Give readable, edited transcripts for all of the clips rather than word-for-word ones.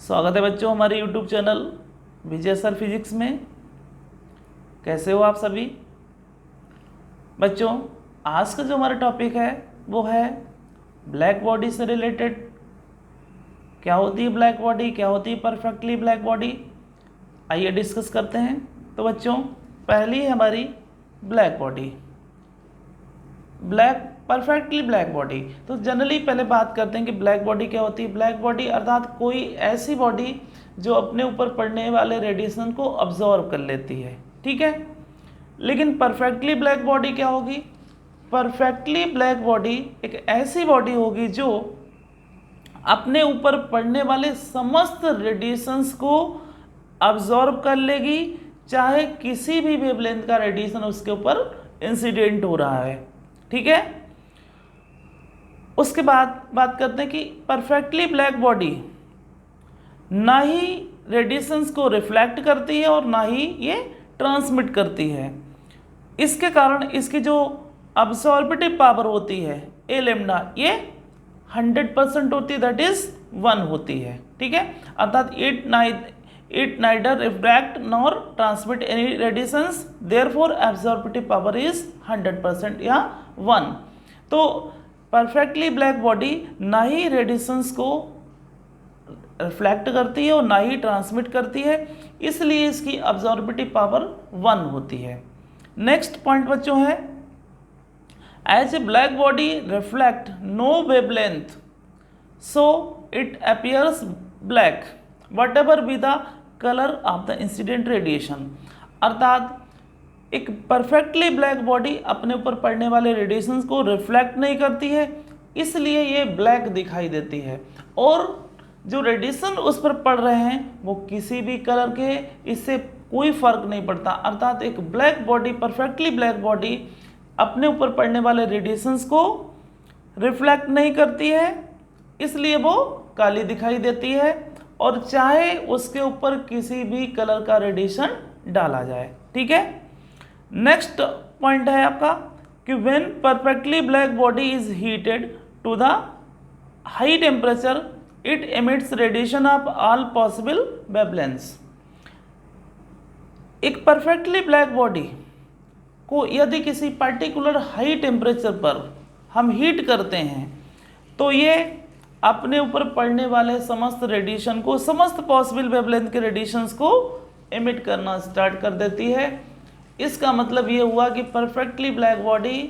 स्वागत है बच्चों हमारे YouTube चैनल विजय सर फिजिक्स में। कैसे हो आप सभी बच्चों? आज का जो हमारा टॉपिक है वो है ब्लैक बॉडी से रिलेटेड। क्या होती है ब्लैक बॉडी, क्या होती है परफेक्टली ब्लैक बॉडी, आइए डिस्कस करते हैं। तो बच्चों पहली है हमारी black body, perfectly black body. तो जनरली पहले बात करते हैं कि ब्लैक बॉडी क्या होती है। ब्लैक बॉडी अर्थात कोई ऐसी बॉडी जो अपने ऊपर पड़ने वाले रेडिएशन को अब्जॉर्ब कर लेती है, ठीक है। लेकिन परफेक्टली ब्लैक बॉडी क्या होगी? परफेक्टली ब्लैक बॉडी एक ऐसी बॉडी होगी जो अपने ऊपर पड़ने वाले समस्त रेडिएशंस को अब्जॉर्ब कर लेगी, चाहे किसी भी वेवलेंथ का रेडिएशन उसके ऊपर इंसिडेंट हो रहा है, ठीक है। उसके बाद बात करते हैं कि परफेक्टली ब्लैक बॉडी ना ही रेडिएशंस को रिफ्लेक्ट करती है और ना ही ये ट्रांसमिट करती है। इसके कारण इसकी जो अब्सॉर्बिटिव पावर होती है ए लैम्डा, ये 100% होती है, दैट इज 1 होती है, ठीक है। अर्थात it neither refract nor transmit any radiations, therefore absorptive power is 100% या 1। तो परफेक्टली ब्लैक बॉडी ना ही रेडिएशंस को रिफ्लेक्ट करती है और ना ही ट्रांसमिट करती है, इसलिए इसकी अब्सॉर्बिटिव पावर 1 होती है। नेक्स्ट पॉइंट बच्चों है, as a black body reflect no wavelength so it appears black whatever be the colour of the incident radiation. अर्थात एक परफेक्टली ब्लैक बॉडी अपने ऊपर पड़ने वाले रेडिएशंस को रिफ्लेक्ट नहीं करती है, इसलिए ये ब्लैक दिखाई देती है, और जो रेडिएशन उस पर पड़ रहे हैं वो किसी भी कलर के, इससे कोई फर्क नहीं पड़ता। अर्थात एक black body, perfectly black body अपने ऊपर पड़ने वाले रेडिएशंस को रिफ्लेक्ट नहीं करती है, इसलिए वो काली दिखाई देती है, और चाहे उसके ऊपर किसी भी कलर का रेडिएशन डाला जाए, ठीक है। नेक्स्ट पॉइंट है आपका कि when perfectly black body is heated to the high temperature it emits radiation of all possible wavelengths. एक परफेक्टली ब्लैक बॉडी को यदि किसी पर्टिकुलर हाई टेम्परेचर पर हम हीट करते हैं तो ये अपने ऊपर पड़ने वाले समस्त रेडिएशन को, समस्त पॉसिबल वेवलेंथ के रेडिएशंस को एमिट करना स्टार्ट कर देती है। इसका मतलब ये हुआ कि परफेक्टली ब्लैक बॉडी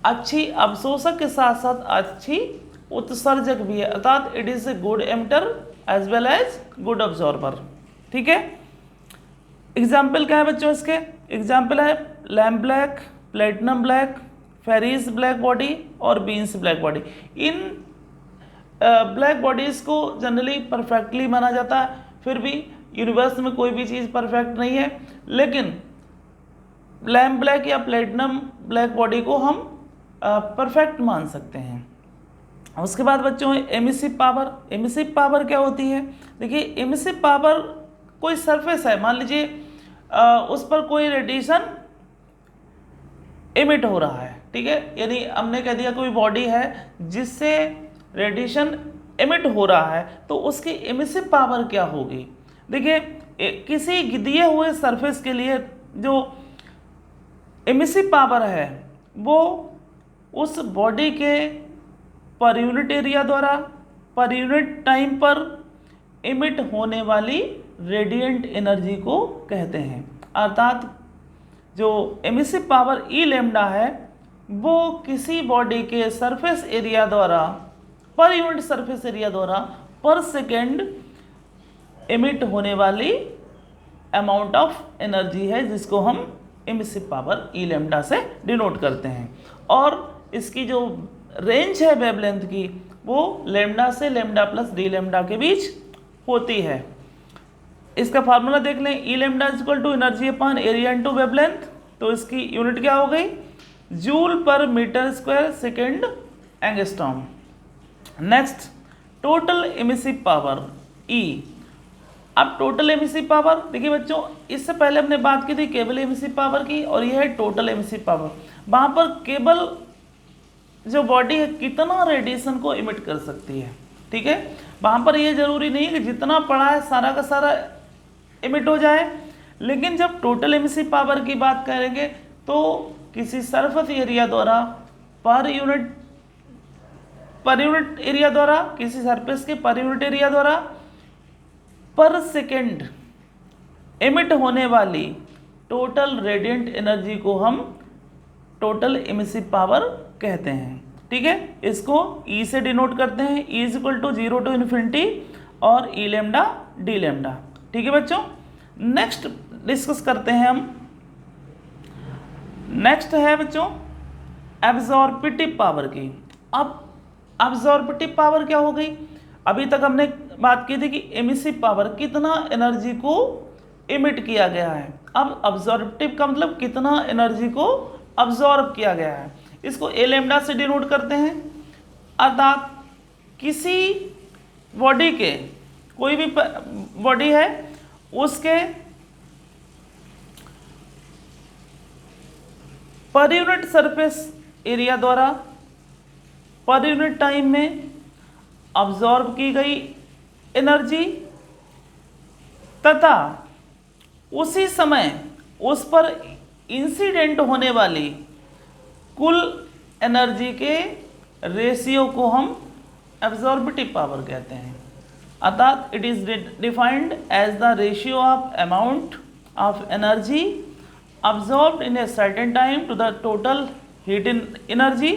अच्छी अवशोषक के साथ साथ अच्छी उत्सर्जक भी है, अर्थात it is a good emitter as well as good absorber, ठीक है। एग्जाम्पल क्या है बच्चों इसके? एग्जाम्पल है lamp black, platinum black, ferris black body और बीन्स ब्लैक बॉडी। इन ब्लैक बॉडीज को जनरली परफेक्टली माना जाता है, फिर भी यूनिवर्स में कोई भी चीज़ परफेक्ट नहीं है, लेकिन लैम्प ब्लैक या प्लेटिनम ब्लैक बॉडी को हम परफेक्ट मान सकते हैं। उसके बाद बच्चों एमिसिव पावर। एमिसिव पावर क्या होती है? देखिए एमिसिव पावर कोई सरफेस है, मान लीजिए उस पर कोई रेडिएशन एमिट हो रहा है, ठीक है, यानी हमने कह दिया कोई बॉडी है जिससे रेडिएशन एमिट हो रहा है, तो उसकी एमिसिव पावर क्या होगी? देखिए किसी दिए हुए सरफेस के लिए जो एमिसिव पावर है वो उस बॉडी के पर यूनिट एरिया द्वारा पर यूनिट टाइम पर एमिट होने वाली रेडिएंट एनर्जी को कहते हैं। अर्थात जो एमिसिव पावर ई लैम्डा है वो किसी बॉडी के सरफेस एरिया द्वारा, पर यूनिट सरफेस एरिया द्वारा पर सेकेंड एमिट होने वाली अमाउंट ऑफ एनर्जी है, जिसको हम एमिसिव पावर ई लैम्डा से डिनोट करते हैं। और इसकी जो रेंज है वेवलेंथ की वो लैम्डा से लैम्डा प्लस डी लैम्डा के बीच होती है। इसका फार्मूला देख लें, E lambda is equal to energy upon area into wavelength. तो इसकी यूनिट क्या हो गई? Joule per metre square second angstrom. Next total emissive power E. अब टोटल एमिसिव पावर देखिए बच्चों, इससे पहले हमने बात की थी केबल एमिसिव पावर की, और यह है टोटल एमिसिव पावर। वहाँ पर केबल जो बॉडी है कितना रेडिएशन को इमिट कर सकती है, ठीक है। वहाँ पर ये जरूरी नहीं है कि जितना पड़ा है सारा का सारा इमिट हो जाए, लेकिन जब टोटल एमिसिव पावर की बात करेंगे तो किसी सरफेस एरिया द्वारा पर यूनिट एरिया द्वारा, किसी सरफेस के पर यूनिट एरिया द्वारा पर सेकेंड एमिट होने वाली टोटल रेडिएंट एनर्जी को हम टोटल एमिसिव पावर कहते हैं। ठीक है, इसको E से डिनोट करते हैं, E is equal to 0 to infinity और E लैम्डा डी लैम्डा। ठीक है बच्चों, नेक्स्ट डिस्कस करते हैं हम। नेक्स्ट है बच्चों एब्जॉर्प्टिव पावर की। अब एब्जॉर्प्टिव पावर क्या हो गई? अभी तक हमने बात की थी कि एमिसिव पावर कितना एनर्जी को इमिट किया गया है। अब एब्जॉर्प्टिव का मतलब कितना एनर्जी को अब्जॉर्ब किया गया है। इसको ए लैम्डा से डिनोट करते हैं, अर्थात किसी बॉडी के, कोई भी बॉडी है उसके पर यूनिट सरफेस एरिया द्वारा पर यूनिट टाइम में अब्जॉर्ब की गई एनर्जी तथा उसी समय उस पर इंसिडेंट होने वाली कुल एनर्जी के रेशियो को हम एब्जॉर्प्टिव पावर कहते हैं। अर्थात it is defined as the ratio of amount of energy absorbed in a certain time to the total heat in energy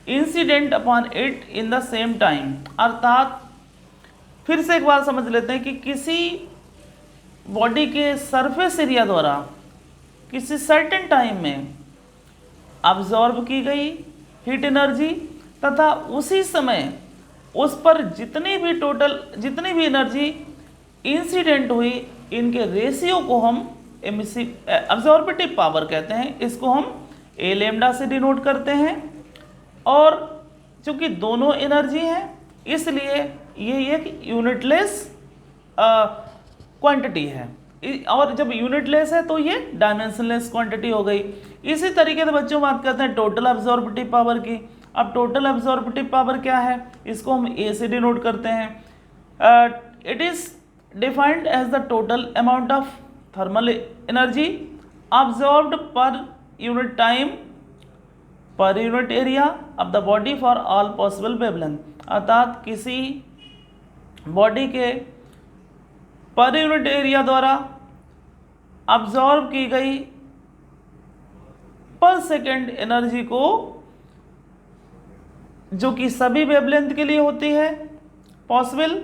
incident upon it in the same time। अर्थात फिर से एक बार समझ लेते हैं कि किसी बॉडी के सरफेस एरिया द्वारा किसी सर्टेन टाइम में अब्जॉर्ब की गई हीट एनर्जी तथा उसी समय उस पर जितनी भी एनर्जी इंसिडेंट हुई, इनके रेशियो को हम एमिसिव एब्जॉर्प्टिव पावर कहते हैं। इसको हम ए लैम्डा से डिनोट करते हैं और चूंकि दोनों एनर्जी हैं इसलिए ये एक यूनिटलेस क्वांटिटी है, और जब यूनिटलेस है तो ये डायमेंशनलेस क्वांटिटी हो गई। इसी तरीके से बच्चों बात करते हैं टोटल एब्जॉर्प्टिव पावर की। अब टोटल एब्जॉर्प्टिव पावर क्या है? इसको हम ए से डिनोट करते हैं। It is defined as the total amount of thermal energy absorbed per unit time per unit area of the body for all possible wavelength। अर्थात किसी बॉडी के पर यूनिट एरिया द्वारा अब्जॉर्ब की गई पर सेकेंड एनर्जी को, जो कि सभी वेवलेंथ के लिए होती है पॉसिबल,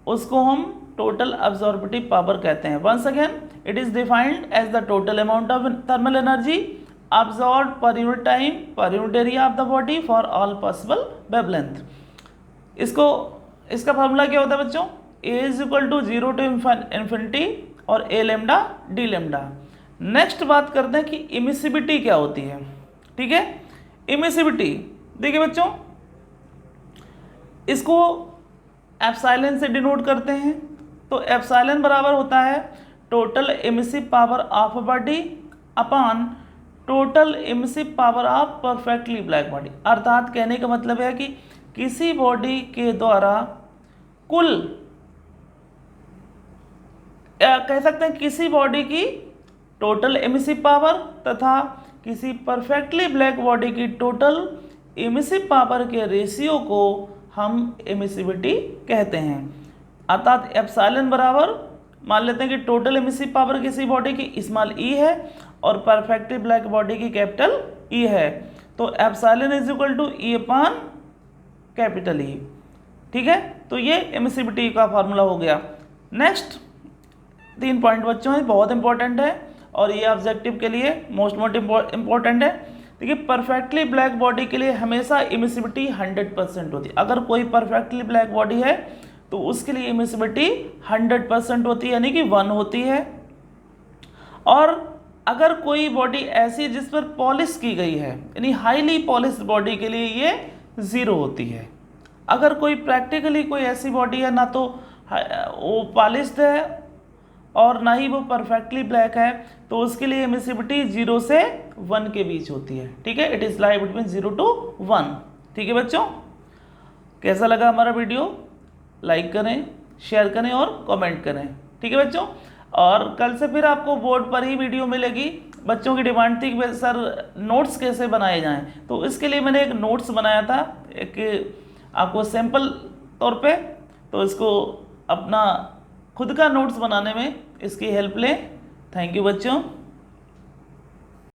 उसको हम टोटल एब्जॉर्प्टिव पावर कहते हैं। Once again it is defined as the total amount of thermal energy absorbed per unit time per unit area of the body for all possible wavelength। इसका formula क्या होता है बच्चों? A is equal to 0 to infinity और A lambda d lambda. Next बात करते हैं कि इमिसिविटी क्या होती है। ठीक है, इमिसिविटी देखिए बच्चों, इसको एप्सिलॉन से डिनोट करते हैं। तो एप्सिलॉन बराबर होता है total emissive power of body upon total emissive power of perfectly black body. अर्थात कहने का मतलब है कि किसी बॉडी के द्वारा कुल, कह सकते हैं किसी बॉडी की टोटल एमिसिव पावर तथा किसी परफेक्टली ब्लैक बॉडी की टोटल एमिसिव पावर के रेशियो को हम एमिसिविटी कहते हैं। अर्थात एप्सिलॉन बराबर मान लेते हैं कि टोटल एमिसिव पावर किसी बॉडी की स्मॉल ई है और परफेक्टली ब्लैक बॉडी की कैपिटल ई है, तो epsilon is equal to E upon capital E. ठीक है, तो ये एमिसिविटी का फार्मूला हो गया। नेक्स्ट 3 पॉइंट बच्चों है, बहुत इंपॉर्टेंट है और ये ऑब्जेक्टिव के लिए मोस्ट इंपॉर्टेंट है। देखिए, परफेक्टली ब्लैक बॉडी के लिए हमेशा एमिसिविटी 100% होती है। अगर कोई परफेक्टली ब्लैक बॉडी है तो उसके लिए एमिसिविटी 100% होती है, यानी कि 1 होती है। और अगर कोई बॉडी ऐसी जिस पर पॉलिश की गई है, यानी हाईली पॉलिश बॉडी के लिए ये 0 होती है। अगर कोई प्रैक्टिकली कोई ऐसी बॉडी है ना तो वो पॉलिश्ड है और ना ही वो परफेक्टली ब्लैक है, तो उसके लिए एमिसिविटी 0 से 1 के बीच होती है। ठीक है, it is lie between 0 to 1। ठीक है बच्चों, कैसा लगा हमारा वीडियो, लाइक करें, शेयर करें और कमेंट करें। ठीक है बच्चों, और कल से फिर आपको बोर्ड पर ही वीडियो मिलेगी। बच्चों की डिमांड थी कि सर नोट्स कैसे बनाए जाएं, तो इसके लिए मैंने एक नोट्स बनाया था, एक आपको सैम्पल तौर पे, तो इसको अपना खुद का नोट्स बनाने में इसकी हेल्प लें। थैंक यू बच्चों।